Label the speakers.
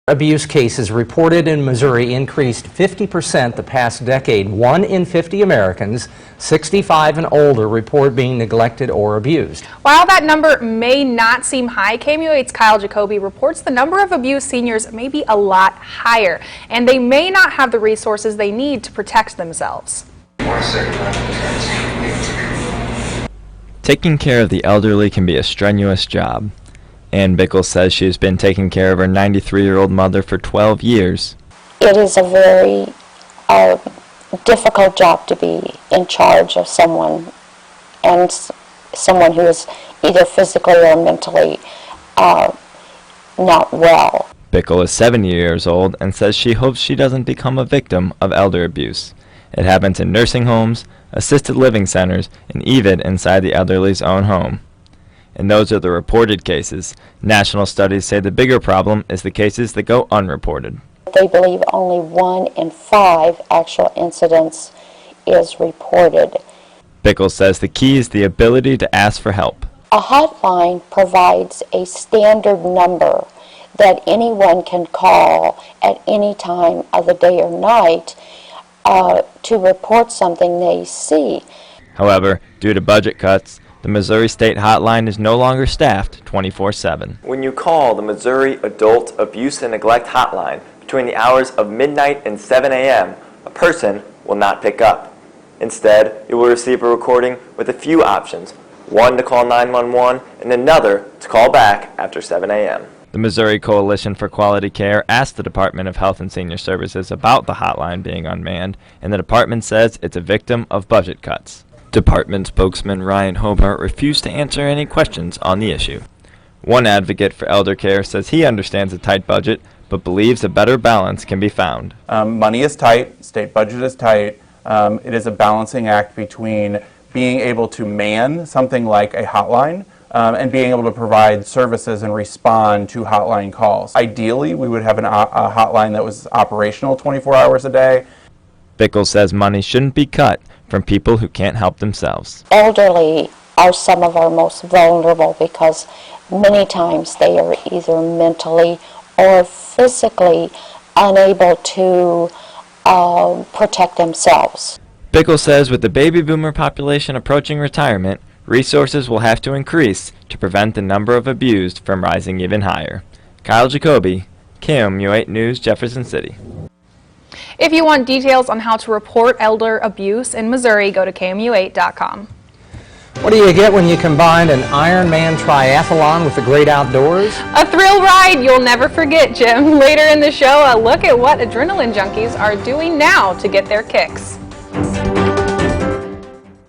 Speaker 1: Abuse cases reported in Missouri increased 50% the past decade. 1 in 50 Americans 65 and older report being neglected or abused.
Speaker 2: While that number may not seem high, KOMU-8's Kyle Jacoby reports the number of abused seniors may be a lot higher, and they may not have the resources they need to protect themselves.
Speaker 3: Taking care of the elderly can be a strenuous job. Ann Mcqc says she has been taking care of her 93-year-old mother for 12 years.
Speaker 4: It is a very difficult job to be in charge of someone, and someone who is either physically or mentally not well.
Speaker 3: Mcqc is 70 years old and says she hopes she doesn't become a victim of elder abuse. It happens in nursing homes, assisted living centers, and even inside the elderly's own home. And those are the reported cases. National studies say the bigger problem is the cases that go unreported.
Speaker 4: They believe only 1 in 5 actual incidents is reported.
Speaker 3: Mcqc says the key is the ability to ask for help.
Speaker 4: A hotline provides a standard number that anyone can call at any time of the day or night to report something they see.
Speaker 3: However, due to budget cuts, the Missouri State Hotline is no longer staffed 24/7. When you call the Missouri Adult Abuse and Neglect Hotline between the hours of midnight and 7 a.m., a person will not pick up. Instead, you will receive a recording with a few options, one to call 911 and another to call back after 7 a.m. The Missouri Coalition for Quality Care asked the Department of Health and Senior Services about the hotline being unmanned, and the department says it's a victim of budget cuts. Department spokesman Ryan Hobart refused to answer any questions on the issue. One advocate for elder care says he understands a tight budget, but believes a better balance can be found.
Speaker 5: Money is tight, state budget is tight. It is a balancing act between being able to man something like a hotline and being able to provide services and respond to hotline calls. Ideally, we would have a hotline that was operational 24 hours a day.
Speaker 3: Mcqc says money shouldn't be cut from people who can't help themselves.
Speaker 4: Elderly are some of our most vulnerable because many times they are either mentally or physically unable to protect themselves.
Speaker 3: Mcqc says with the baby boomer population approaching retirement, resources will have to increase to prevent the number of abused from rising even higher. Kyle Jacoby, KOMU-8 News, Jefferson City.
Speaker 2: If you want details on how to report elder abuse in Missouri, go to KOMU8.com.
Speaker 1: What do you get when you combine an Ironman triathlon with the great outdoors?
Speaker 2: A thrill ride you'll never forget, Jim. Later in the show, a look at what adrenaline junkies are doing now to get their kicks.